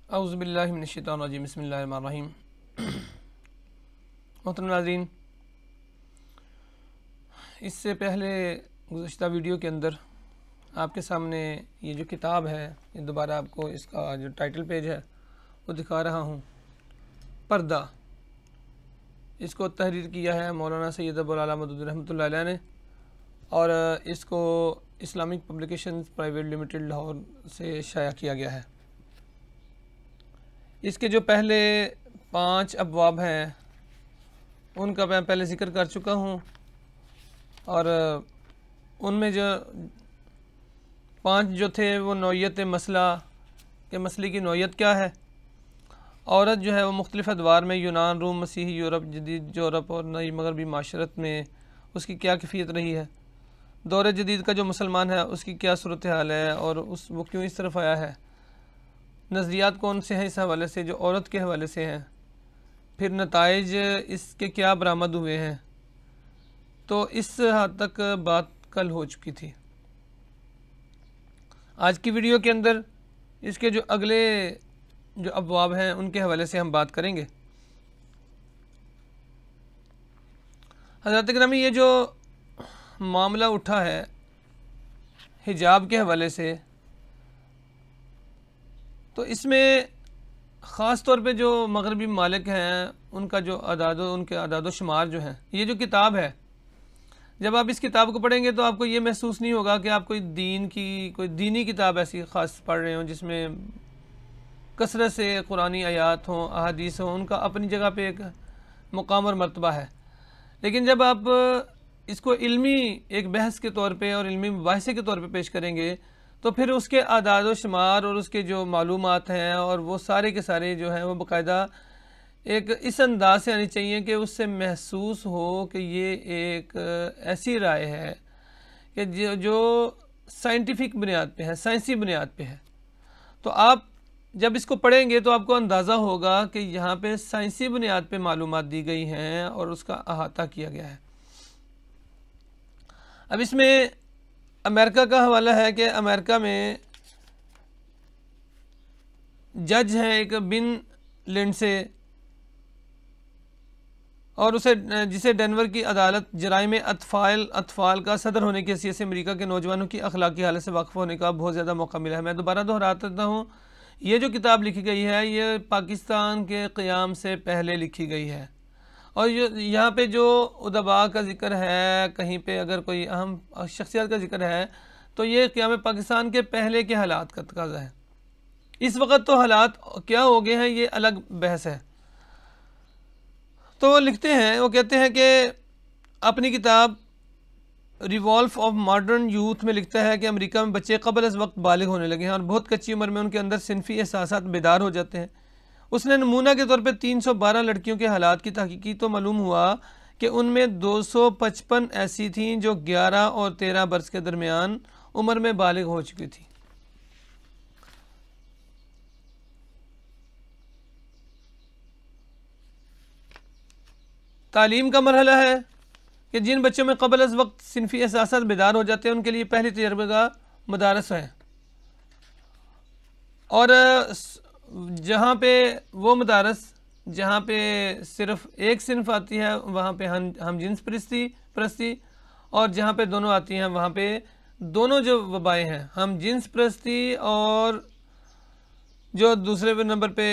اعوذ باللہ من الشیطان الرجیم بسم اللہ الرحمن الرحیم۔ محترم ناظرین، اس سے پہلے گزشتہ ویڈیو کے اندر آپ کے سامنے یہ جو کتاب ہے، یہ دوبارہ آپ کو اس کا جو ٹائٹل پیج ہے وہ دکھا رہا ہوں۔ پردہ، اس کو تحریر کیا ہے مولانا سید ابو العلا مودودی رحمۃ اللہ علیہ نے، اور اس کو Islamic publications private limited Lahore سے شائع کیا گیا ہے۔ اس کے جو پہلے 5 ابواب ہیں ان کا میں پہلے ذکر کر چکا ہوں، اور ان میں جو 5 جو تھے وہ نوعیت مسئلہ کہ مسئلے کی نوعیت کیا ہے، عورت جو ہے وہ مختلف ادوار میں یونان، روم، مسیحی یورپ، جدید یورپ اور نئی مغربی معاشرت میں اس کی کیا کیفیت رہی ہے، دور جدید کا جو مسلمان ہے اس کی کیا صورتحال ہے اور وہ کیوں اس طرف آیا ہے، نظریات کون سے ہیں اس حوالے سے جو عورت کے حوالے سے ہیں، پھر نتائج اس کے کیا برآمد ہوئے ہیں۔ تو اس حد تک بات کل ہو چکی تھی۔ آج کی ویڈیو کے اندر اس کے جو اگلے جو ابواب ہیں ان کے حوالے سے ہم بات کریں گے۔ حضرات گرامی، یہ جو معاملہ اٹھا ہے حجاب کے حوالے سے، تو اس میں خاص طور پہ جو مغربی ممالک ہیں ان کا جو ان کے اعداد و شمار جو ہیں، یہ جو کتاب ہے، جب آپ اس کتاب کو پڑھیں گے تو آپ کو یہ محسوس نہیں ہوگا کہ آپ کوئی دینی کتاب ایسی خاص پڑھ رہے ہوں جس میں کثرت سے قرآنی آیات ہوں، احادیث ہوں، ان کا اپنی جگہ پہ ایک مقام اور مرتبہ ہے۔ لیکن جب آپ اس کو علمی ایک بحث کے طور پہ اور علمی مباحثے کے طور پہ پیش کریں گے تو پھر اس کے اعداد و شمار اور اس کے جو معلومات ہیں اور وہ سارے کے سارے جو ہیں وہ باقاعدہ ایک اس انداز سے آنی چاہیے کہ اس سے محسوس ہو کہ یہ ایک ایسی رائے ہے کہ جو سائنٹیفک بنیاد پہ ہے، سائنسی بنیاد پہ ہے۔ تو آپ جب اس کو پڑھیں گے تو آپ کو اندازہ ہوگا کہ یہاں پہ سائنسی بنیاد پہ معلومات دی گئی ہیں اور اس کا احاطہ کیا گیا ہے۔ اب اس میں امریکہ کا حوالہ ہے کہ امریکہ میں جج ہیں ایک بن لنڈسے، اور جسے ڈینور کی عدالت جرائم اطفال کا صدر ہونے کی حیثیت سے امریکہ کے نوجوانوں کی اخلاقی حالت سے واقف ہونے کا بہت زیادہ موقع ملا ہے۔ میں دوبارہ دہراتا ہوں، یہ جو کتاب لکھی گئی ہے یہ پاکستان کے قیام سے پہلے لکھی گئی ہے، اور یہاں پہ جو ادباء کا ذکر ہے، کہیں پہ اگر کوئی اہم شخصیات کا ذکر ہے تو یہ قیام پاکستان کے پہلے کے حالات کا تقاضا ہے۔ اس وقت تو حالات کیا ہو گئے ہیں یہ الگ بحث ہے۔ تو وہ لکھتے ہیں، وہ کہتے ہیں کہ اپنی کتاب ریوالف آف ماڈرن یوتھ میں لکھتا ہے کہ امریکہ میں بچے قبل از وقت بالغ ہونے لگے ہیں اور بہت کچی عمر میں ان کے اندر صنفی احساسات بیدار ہو جاتے ہیں۔ اس نے نمونہ کے طور پہ 312 لڑکیوں کے حالات کی تحقیق کی تو معلوم ہوا کہ ان میں 255 ایسی تھیں جو 11 اور 13 برس کے درمیان عمر میں بالغ ہو چکی تھی۔ تعلیم کا مرحلہ ہے کہ جن بچوں میں قبل از وقت صنفی احساسات بیدار ہو جاتے ہیں ان کے لیے پہلی تجربہ کا مدارس ہے، اور جہاں پہ وہ مدارس جہاں پہ صرف ایک صنف آتی ہے وہاں پہ ہم جنس پرستی، اور جہاں پہ دونوں آتی ہیں وہاں پہ دونوں جو وبائیں ہیں، ہم جنس پرستی اور جو دوسرے نمبر پہ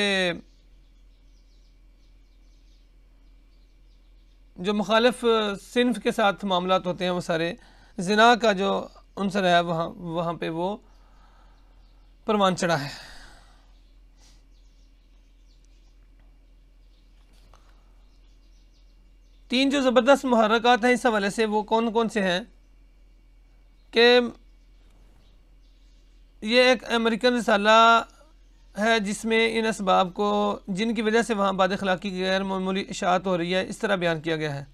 جو مخالف صنف کے ساتھ معاملات ہوتے ہیں، وہ سارے زنا کا جو عنصر ہے وہاں پہ وہ پروان چڑھا ہے۔ تین جو زبردست محرکات ہیں اس حوالے سے وہ کون سے ہیں کہ یہ ایک امریکن رسالہ ہے جس میں ان اسباب کو جن کی وجہ سے وہاں بد اخلاقی کی غیر معمولی اشاعت ہو رہی ہے اس طرح بیان کیا گیا ہے۔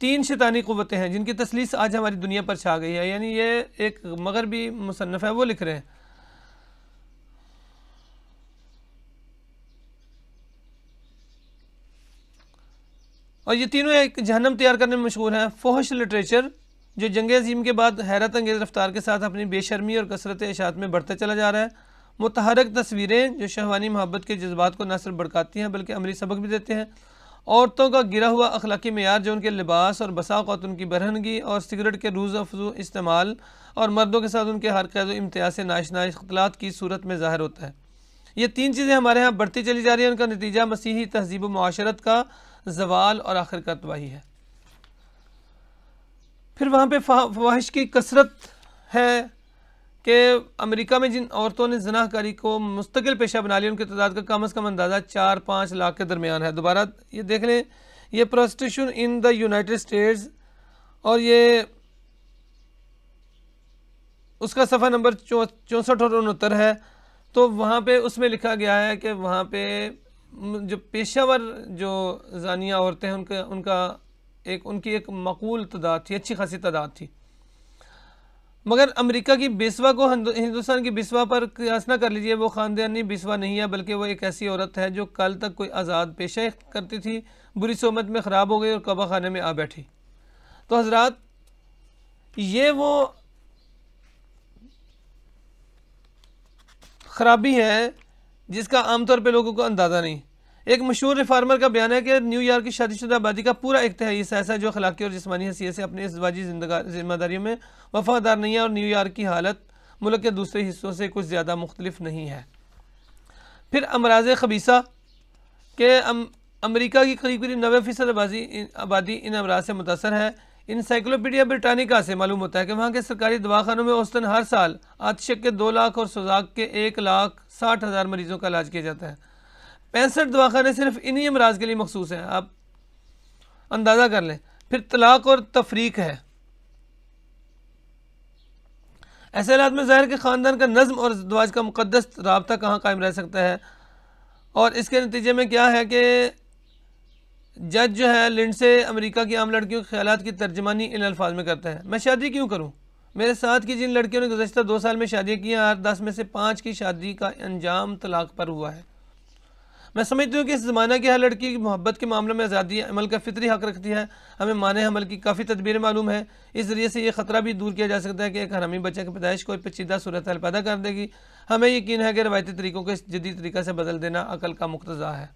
3 شیطانی قوتیں ہیں جن کی تسلیس آج ہماری دنیا پر چھا گئی ہے، یعنی یہ ایک مغربی مصنف ہے وہ لکھ رہے ہیں۔ اور یہ تینوں ایک جہنم تیار کرنے میں مشغول ہیں۔ فحش لٹریچر جو جنگ عظیم کے بعد حیرت انگیز رفتار کے ساتھ اپنی بے شرمی اور کثرت اشاعت میں بڑھتا چلا جا رہا ہے، متحرک تصویریں جو شہوانی محبت کے جذبات کو نہ صرف بھڑکاتی ہیں بلکہ عملی سبق بھی دیتے ہیں۔ عورتوں کا گرا ہوا اخلاقی معیار جو ان کے لباس اور بسا اوقات ان کی برہنگی اور سگریٹ کے روز افزوں استعمال اور مردوں کے ساتھ ان کے ہر قید و امتیاز سے ناشنا اختلاط کی صورت میں ظاہر ہوتا ہے۔ یہ تین چیزیں ہمارے ہاں بڑھتی چلی جا رہی ہیں، ان کا نتیجہ مسیحی تہذیب و معاشرت کا زوال اور آخر کا تباہی ہے۔ پھر وہاں پہ فواہش کی کثرت ہے کہ امریکہ میں جن عورتوں نے زنا کاری کو مستقل پیشہ بنا لیا ان کی تعداد کا کم از کم اندازہ 4-5 لاکھ کے درمیان ہے۔ دوبارہ یہ دیکھ لیں، یہ prostitution in the United States, اور یہ اس کا صفحہ نمبر 64 اور 69 ہے۔ تو وہاں پہ اس میں لکھا گیا ہے کہ وہاں پہ جو پیشہ ور جو زانیہ عورتیں ہیں ان کی ایک معقول تعداد تھی، اچھی خاصی تعداد تھی، مگر امریکہ کی بیسوا کو ہندوستان کی بیسوا پر قیاس نہ کر لیجئے۔ وہ خاندانی بیسوا نہیں ہے بلکہ وہ ایک ایسی عورت ہے جو کل تک کوئی آزاد پیشہ کرتی تھی، بری صحبت میں خراب ہو گئی اور قبا خانے میں آ بیٹھی۔ تو حضرات، یہ وہ خرابی ہے جس کا عام طور پہ لوگوں کو اندازہ نہیں۔ ایک مشہور ریفارمر کا بیان ہے کہ نیو یارک کی شادی شدہ آبادی کا پورا ایک تہائی حصہ ایسا ہے جو اخلاقی اور جسمانی حیثیت سے اپنی ازدواجی ذمہ داریوں میں وفادار نہیں ہے، اور نیو یارک کی حالت ملک کے دوسرے حصوں سے کچھ زیادہ مختلف نہیں ہے۔ پھر امراض خبیثہ کہ امریکہ کی قریب 90% آبادی ان امراض سے متاثر ہے۔ انسائکلوپیڈیا بریٹانیکا سے معلوم ہوتا ہے کہ وہاں کے سرکاری دواخانوں میں اوسطاً ہر سال آتشک کے 2 لاکھ اور سوزاک کے 1,60,000 مریضوں کا علاج کیا جاتا ہے۔ 65 دواخانے صرف انہی امراض کے لیے مخصوص ہیں، آپ اندازہ کر لیں۔ پھر طلاق اور تفریق ہے۔ ایسے حالات میں ظاہر کہ خاندان کا نظم اور ازدواج کا مقدس رابطہ کہاں قائم رہ سکتا ہے، اور اس کے نتیجے میں کیا ہے کہ جج جو ہے لنڈسے امریکہ کی عام لڑکیوں کے خیالات کی ترجمانی ان الفاظ میں کرتا ہے: میں شادی کیوں کروں؟ میرے ساتھ کی جن لڑکیوں نے گزشتہ 2 سال میں شادیاں کی ہیں، ہر 10 میں سے 5 کی شادی کا انجام طلاق پر ہوا ہے۔ میں سمجھتی ہوں کہ اس زمانہ کی ہر لڑکی کی محبت کے معاملے میں آزادی عمل کا فطری حق رکھتی ہے۔ ہمیں مانع حمل کی کافی تدبیریں معلوم ہیں، اس ذریعے سے یہ خطرہ بھی دور کیا جا سکتا ہے کہ ایک حرامی بچہ کی پیدائش کوئی پیچیدہ صورتحال پیدا کر دے گی۔ ہمیں یقین ہے کہ روایتی طریقوں کو اس جدید طریقہ سے بدل دینا عقل کا مقتضا ہے۔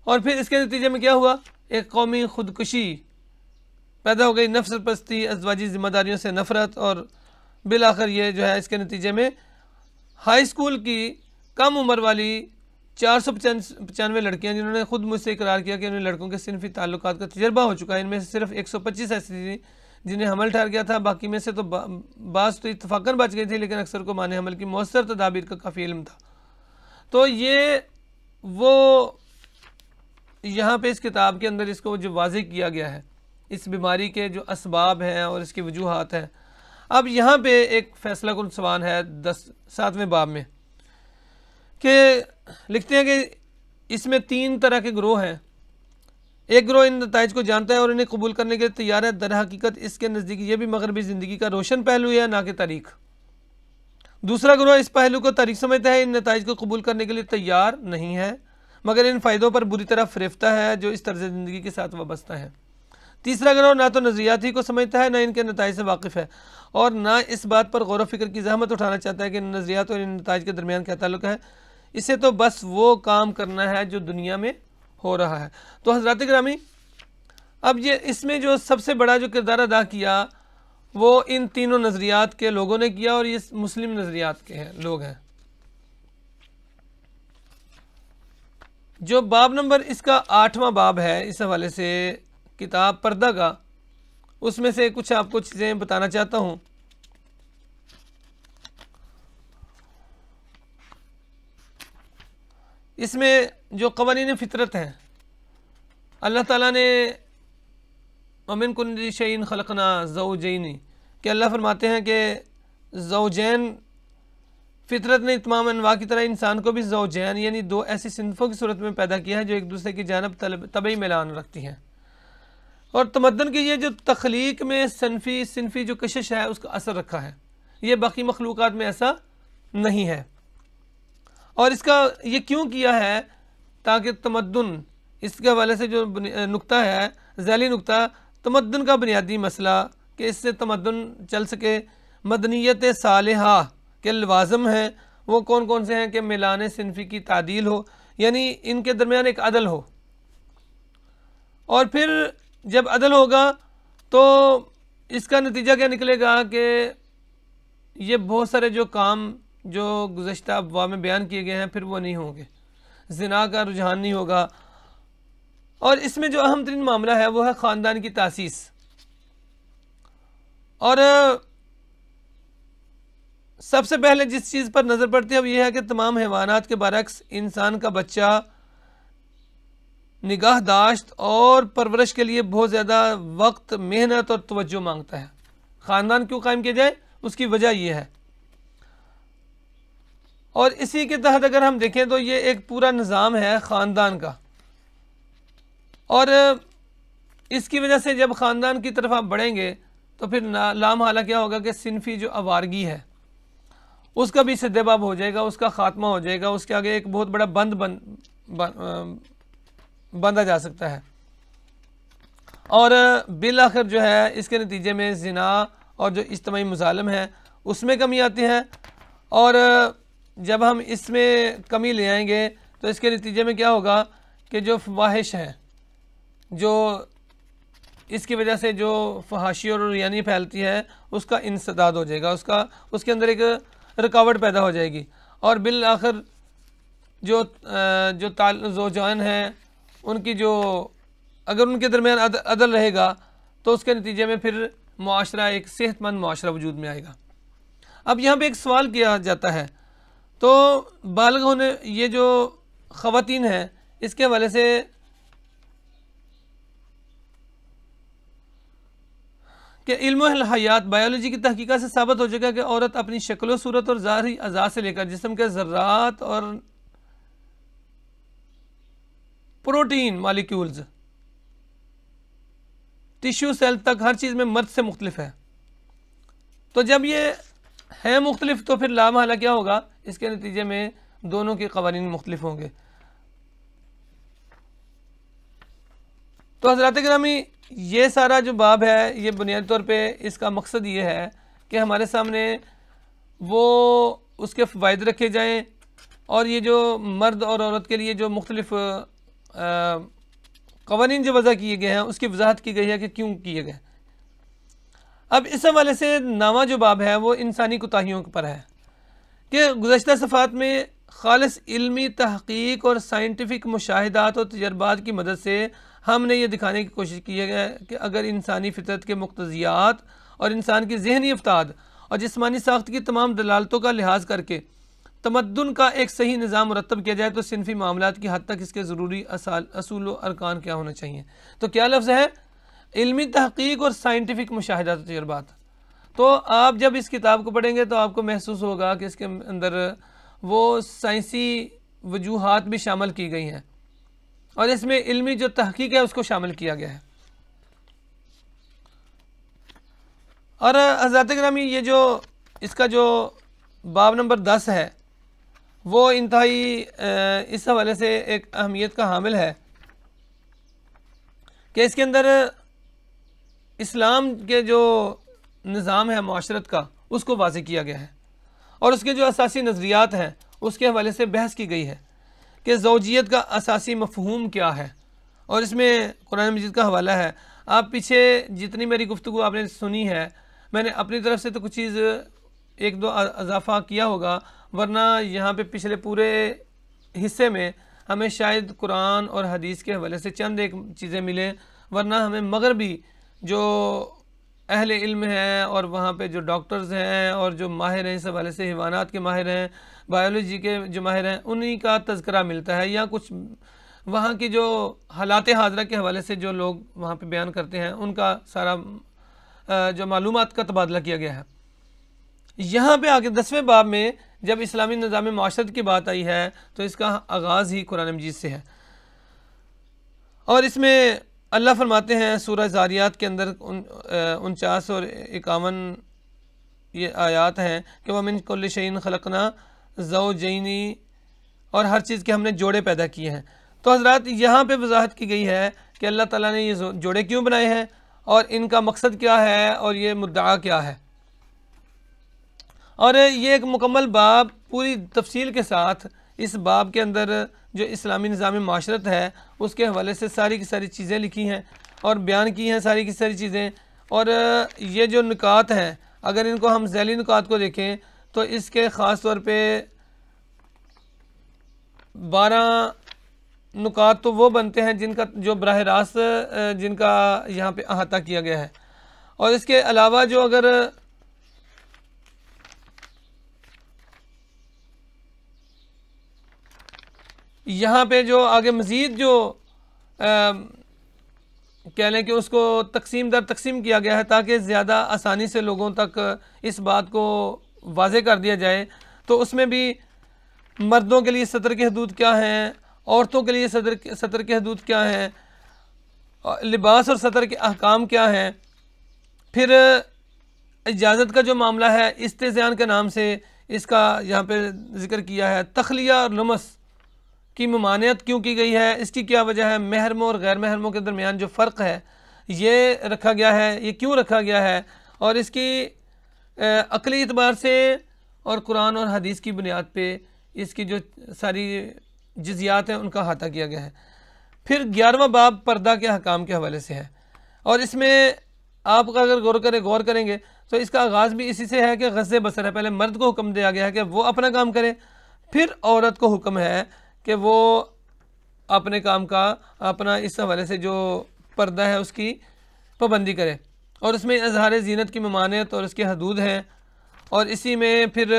اور پھر اس کے نتیجے میں کیا ہوا؟ ایک قومی خودکشی پیدا ہو گئی، نفس پرستی، ازدواجی ذمہ داریوں سے نفرت، اور بالآخر یہ جو ہے اس کے نتیجے میں ہائی اسکول کی کم عمر والی 495 لڑکیاں جنہوں نے خود مجھ سے اقرار کیا کہ انہیں لڑکوں کے صنفی تعلقات کا تجربہ ہو چکا ہے، ان میں سے صرف 125 ایسی تھی جنہیں حمل ٹھہر گیا تھا، باقی میں سے تو بعض تو اتفاقاً بچ گئی تھی، لیکن اکثر کو مانع حمل کی مؤثر تدابیر کا کافی علم تھا۔ تو یہ وہ یہاں پہ اس کتاب کے اندر اس کو جو واضح کیا گیا ہے، اس بیماری کے جو اسباب ہیں اور اس کی وجوہات ہیں۔ اب یہاں پہ ایک فیصلہ کن سوال ہے 7ویں باب میں، کہ لکھتے ہیں کہ اس میں 3 طرح کے گروہ ہیں۔ ایک گروہ ان نتائج کو جانتا ہے اور انہیں قبول کرنے کے لیے تیار ہے، در حقیقت اس کے نزدیک یہ بھی مغربی زندگی کا روشن پہلو ہے، نہ کہ تاریخ۔ دوسرا گروہ اس پہلو کو تاریخ سمجھتا ہے، ان نتائج کو قبول کرنے کے لیے تیار نہیں ہے، مگر ان فائدوں پر بری طرح فریفتہ ہے جو اس طرز زندگی کے ساتھ وابستہ ہیں۔ تیسرا گروہ نہ تو نظریات ہی کو سمجھتا ہے، نہ ان کے نتائج سے واقف ہے، اور نہ اس بات پر غور و فکر کی زحمت اٹھانا چاہتا ہے کہ ان نظریات اور ان نتائج کے درمیان کیا تعلق ہے۔ اسے تو بس وہ کام کرنا ہے جو دنیا میں ہو رہا ہے۔ تو حضرات گرامی، اب یہ اس میں جو سب سے بڑا جو کردار ادا کیا وہ ان تینوں نظریات کے لوگوں نے کیا، اور یہ مسلم نظریات کے لوگ ہیں۔ جو باب نمبر اس کا 8واں باب ہے اس حوالے سے کتاب پردہ کا، اس میں سے کچھ آپ کو چیزیں بتانا چاہتا ہوں۔ اس میں جو قوانین فطرت ہیں، اللہ تعالیٰ نے وَمِن كُلِّ شَيْءٍ خَلَقْنَا زَوْجَيْنِ کہ اللہ فرماتے ہیں کہ زوجین، فطرت نے تمام انواع کی طرح انسان کو بھی زوجین یعنی 2 ایسی صنفوں کی صورت میں پیدا کیا ہے جو ایک دوسرے کی جانب طبعی میلان رکھتی ہیں، اور تمدن کی یہ جو تخلیق میں صنفی جو کشش ہے اس کا اثر رکھا ہے، یہ باقی مخلوقات میں ایسا نہیں ہے۔ اور اس کا یہ کیوں کیا ہے؟ تاکہ تمدن، اس کے حوالے سے جو نقطہ ہے، ذیلی نقطہ، تمدن کا بنیادی مسئلہ کہ اس سے تمدن چل سکے، مدنیت صالحہ کے لوازم ہیں وہ کون کون سے ہیں کہ میلان صنفی کی تعدیل ہو، یعنی ان کے درمیان ایک عدل ہو، اور پھر جب عدل ہوگا تو اس کا نتیجہ کیا نکلے گا کہ یہ بہت سارے جو کام جو گزشتہ ابواب میں بیان کیے گئے ہیں پھر وہ نہیں ہوں گے، زنا کا رجحان نہیں ہوگا۔ اور اس میں جو اہم ترین معاملہ ہے وہ ہے خاندان کی تاسیس، اور سب سے پہلے جس چیز پر نظر پڑتی ہے وہ یہ ہے کہ تمام حیوانات کے برعکس انسان کا بچہ نگاہ داشت اور پرورش کے لیے بہت زیادہ وقت، محنت اور توجہ مانگتا ہے۔ خاندان کیوں قائم کیا جائے، اس کی وجہ یہ ہے، اور اسی کے تحت اگر ہم دیکھیں تو یہ ایک پورا نظام ہے خاندان کا، اور اس کی وجہ سے جب خاندان کی طرف آپ بڑھیں گے تو پھر لامحالہ کیا ہوگا کہ صنفی جو آوارگی ہے اس کا بھی سدے باب ہو جائے گا، اس کا خاتمہ ہو جائے گا، اس کے آگے ایک بہت بڑا بند بندھا جا سکتا ہے، اور بالآخر جو ہے اس کے نتیجے میں زنا اور جو اجتماعی مظالم ہے اس میں کمی آتی ہے، اور جب ہم اس میں کمی لے آئیں گے تو اس کے نتیجے میں کیا ہوگا کہ جو فواحش ہے، جو اس کی وجہ سے جو فحاشی اور عریانی پھیلتی ہے اس کا انسداد ہو جائے گا، اس کے اندر ایک رکاوٹ پیدا ہو جائے گی، اور بالآخر جو زوجان ہیں ان کی جو اگر ان کے درمیان عدل رہے گا تو اس کے نتیجے میں پھر معاشرہ ایک صحت مند معاشرہ وجود میں آئے گا۔ اب یہاں پہ ایک سوال کیا جاتا ہے، تو بالغ ہونے یہ جو خواتین ہیں اس کے حوالے سے کہ علم الحیات بایولوجی کی تحقیقات سے ثابت ہو چکا کہ عورت اپنی شکل و صورت اور ظاہری اعضاء سے لے کر جسم کے ذرات اور پروٹین مالیکیولز، ٹیشو سیل تک ہر چیز میں مرد سے مختلف ہے۔ تو جب یہ ہے مختلف تو پھر لامحالہ کیا ہوگا، اس کے نتیجے میں دونوں کے قوانین مختلف ہوں گے۔ تو حضرات گرامی، یہ سارا جو باب ہے یہ بنیادی طور پہ اس کا مقصد یہ ہے کہ ہمارے سامنے وہ اس کے فوائد رکھے جائیں، اور یہ جو مرد اور عورت کے لیے جو مختلف قوانین جو وضع کیے گئے ہیں اس کی وضاحت کی گئی ہے کہ کیوں کیے گئے۔ اب اس حوالے سے نامہ جو باب ہے وہ انسانی کوتاہیوں پر ہے کہ گزشتہ صفحات میں خالص علمی تحقیق اور سائنٹیفک مشاہدات اور تجربات کی مدد سے ہم نے یہ دکھانے کی کوشش کی ہے کہ اگر انسانی فطرت کے مقتضیات اور انسان کی ذہنی افتاد اور جسمانی ساخت کی تمام دلالتوں کا لحاظ کر کے تمدن کا ایک صحیح نظام مرتب کیا جائے تو صنفی معاملات کی حد تک اس کے ضروری اصول و ارکان کیا ہونا چاہیے۔ تو کیا لفظ ہے؟ علمی تحقیق اور سائنٹیفک مشاہدات و تجربات۔ تو آپ جب اس کتاب کو پڑھیں گے تو آپ کو محسوس ہوگا کہ اس کے اندر وہ سائنسی وجوہات بھی شامل کی گئی ہیں، اور اس میں علمی جو تحقیق ہے اس کو شامل کیا گیا ہے۔ اور حضرات گرامی، یہ جو اس کا جو باب نمبر 10 ہے وہ انتہائی اس حوالے سے ایک اہمیت کا حامل ہے کہ اس کے اندر اسلام کے جو نظام ہے معاشرت کا اس کو واضح کیا گیا ہے، اور اس کے جو اساسی نظریات ہیں اس کے حوالے سے بحث کی گئی ہے کہ زوجیت کا اساسی مفہوم کیا ہے، اور اس میں قرآن مجید کا حوالہ ہے۔ آپ پیچھے جتنی میری گفتگو آپ نے سنی ہے میں نے اپنی طرف سے تو کچھ چیز ایک دو اضافہ کیا ہوگا، ورنہ یہاں پہ پچھلے پورے حصے میں ہمیں شاید قرآن اور حدیث کے حوالے سے چند ایک چیزیں ملیں، ورنہ ہمیں مغربی جو اہل علم ہیں اور وہاں پہ جو ڈاکٹرز ہیں اور جو ماہر ہیں اس حوالے سے، حیوانات کے ماہر ہیں، بایولوجی کے جو ماہر ہیں، انہی کا تذکرہ ملتا ہے، یا کچھ وہاں کی جو حالات حاضرہ کے حوالے سے جو لوگ وہاں پہ بیان کرتے ہیں ان کا سارا جو معلومات کا تبادلہ کیا گیا ہے۔ یہاں پہ آگے 10ویں باب میں جب اسلامی نظام معاشرت کی بات آئی ہے تو اس کا آغاز ہی قرآن مجید سے ہے، اور اس میں اللہ فرماتے ہیں سورہ زاریات کے اندر 49 اور 51 یہ آیات ہیں کہ وَمِن كُلِّ شَيْءٍ خَلَقْنَا زَوْجَيْنِ، اور ہر چیز کے ہم نے جوڑے پیدا کیے ہیں۔ تو حضرات یہاں پہ وضاحت کی گئی ہے کہ اللہ تعالیٰ نے یہ جوڑے کیوں بنائے ہیں اور ان کا مقصد کیا ہے اور یہ مدعا کیا ہے۔ اور یہ ایک مکمل باب پوری تفصیل کے ساتھ اس باب کے اندر جو اسلامی نظام معاشرت ہے اس کے حوالے سے ساری کی ساری چیزیں لکھی ہیں اور بیان کی ہیں ساری کی ساری چیزیں. اور یہ جو نکات ہیں اگر ان کو ہم ذیلی نکات کو دیکھیں تو اس کے خاص طور پہ 12 نکات تو وہ بنتے ہیں جن کا جو براہ راست جن کا یہاں پہ احاطہ کیا گیا ہے. اور اس کے علاوہ جو اگر یہاں پہ جو آگے مزید جو کہہ لیں کہ اس کو تقسیم در تقسیم کیا گیا ہے تاکہ زیادہ آسانی سے لوگوں تک اس بات کو واضح کر دیا جائے، تو اس میں بھی مردوں کے لیے سطر کی حدود کیا ہیں، عورتوں کے لیے سطر کی حدود کیا ہیں، لباس اور سطر کے احکام کیا ہیں. پھر اجازت کا جو معاملہ ہے استئذان کے نام سے اس کا یہاں پہ ذکر کیا ہے. تخلیہ اور لمس کی ممانعت کیوں کی گئی ہے، اس کی کیا وجہ ہے، محرموں اور غیر محرموں کے درمیان جو فرق ہے یہ رکھا گیا ہے، یہ کیوں رکھا گیا ہے، اور اس کی عقلی اعتبار سے اور قرآن اور حدیث کی بنیاد پہ اس کی جو ساری جزیات ہیں ان کا احاطہ کیا گیا ہے. پھر 11واں باب پردہ کے حکام کے حوالے سے ہے، اور اس میں آپ اگر غور کریں گے تو اس کا آغاز بھی اسی سے ہے کہ غض بصر ہے. پہلے مرد کو حکم دیا گیا ہے کہ وہ اپنا کام کرے، پھر عورت کو حکم ہے کہ وہ اپنے کام کا اپنا اس حوالے سے جو پردہ ہے اس کی پابندی کرے. اور اس میں اظہار زینت کی ممانعت اور اس کے حدود ہیں. اور اسی میں پھر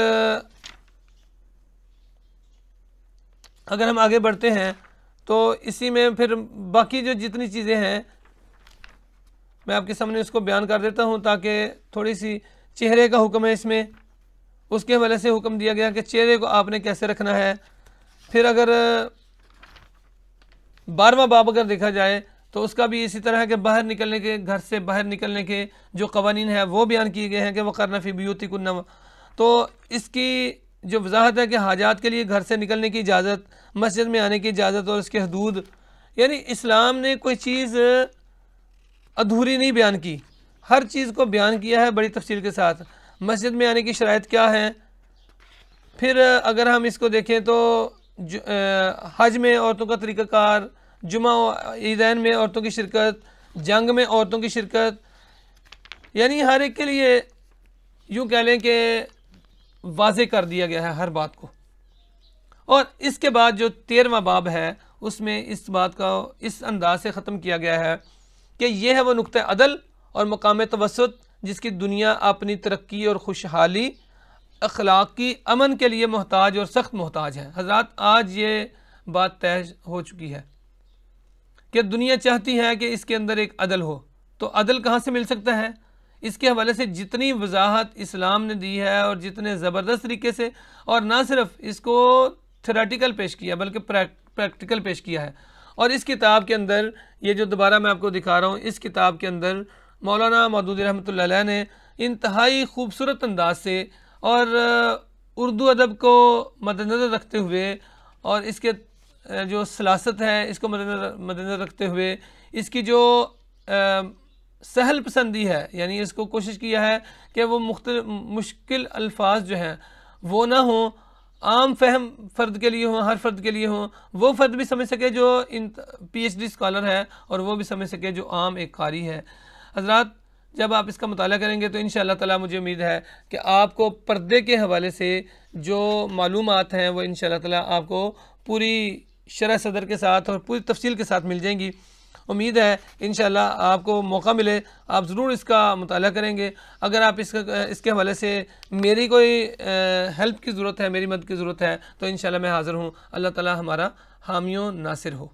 اگر ہم آگے بڑھتے ہیں تو اسی میں پھر باقی جو جتنی چیزیں ہیں میں آپ کے سامنے اس کو بیان کر دیتا ہوں تاکہ تھوڑی سی. چہرے کا حکم ہے اس میں، اس کے حوالے سے حکم دیا گیا کہ چہرے کو آپ نے کیسے رکھنا ہے. پھر اگر 12واں باب اگر دیکھا جائے تو اس کا بھی اسی طرح ہے کہ باہر نکلنے کے، گھر سے باہر نکلنے کے جو قوانین ہیں وہ بیان کیے گئے ہیں کہ وقرن فی بیوتکن. تو اس کی جو وضاحت ہے کہ حاجات کے لیے گھر سے نکلنے کی اجازت، مسجد میں آنے کی اجازت اور اس کے حدود، یعنی اسلام نے کوئی چیز ادھوری نہیں بیان کی، ہر چیز کو بیان کیا ہے بڑی تفصیل کے ساتھ. مسجد میں آنے کی شرائط کیا ہیں. پھر اگر ہم اس کو دیکھیں تو حج میں عورتوں کا طریقہ کار، جمعہ عیدین میں عورتوں کی شرکت، جنگ میں عورتوں کی شرکت، یعنی ہر ایک کے لیے یوں کہہ لیں کہ واضح کر دیا گیا ہے ہر بات کو. اور اس کے بعد جو 13واں باب ہے اس میں اس بات کا اس انداز سے ختم کیا گیا ہے کہ یہ ہے وہ نقطہ عدل اور مقام توسط جس کی دنیا اپنی ترقی اور خوشحالی، اخلاقی امن کے لیے محتاج اور سخت محتاج ہے. حضرات آج یہ بات طے ہو چکی ہے کہ دنیا چاہتی ہے کہ اس کے اندر ایک عدل ہو. تو عدل کہاں سے مل سکتا ہے؟ اس کے حوالے سے جتنی وضاحت اسلام نے دی ہے اور جتنے زبردست طریقے سے، اور نہ صرف اس کو تھیوریٹیکل پیش کیا بلکہ پریکٹیکل پیش کیا ہے. اور اس کتاب کے اندر یہ جو دوبارہ میں آپ کو دکھا رہا ہوں، اس کتاب کے اندر مولانا مودودی رحمۃ اللہ علیہ نے انتہائی خوبصورت انداز سے اور اردو ادب کو مد نظر رکھتے ہوئے اور اس کے جو سلاست ہے اس کو مد نظر رکھتے ہوئے اس کی جو سہل پسندی ہے، یعنی اس کو کوشش کیا ہے کہ وہ مشکل الفاظ جو ہیں وہ نہ ہوں، عام فہم فرد کے لیے ہوں، ہر فرد کے لیے ہوں، وہ فرد بھی سمجھ سکے جو PhD اسکالر ہے اور وہ بھی سمجھ سکے جو عام ایک قاری ہے. حضرات جب آپ اس کا مطالعہ کریں گے تو انشاءاللہ تعالی مجھے امید ہے کہ آپ کو پردے کے حوالے سے جو معلومات ہیں وہ انشاءاللہ تعالی آپ کو پوری شرح صدر کے ساتھ اور پوری تفصیل کے ساتھ مل جائیں گی. امید ہے انشاءاللہ آپ کو موقع ملے آپ ضرور اس کا مطالعہ کریں گے. اگر آپ اس کے حوالے سے میری کوئی ہیلپ کی ضرورت ہے، میری مدد کی ضرورت ہے تو انشاءاللہ میں حاضر ہوں. اللہ تعالی ہمارا حامی و ناصر ہو.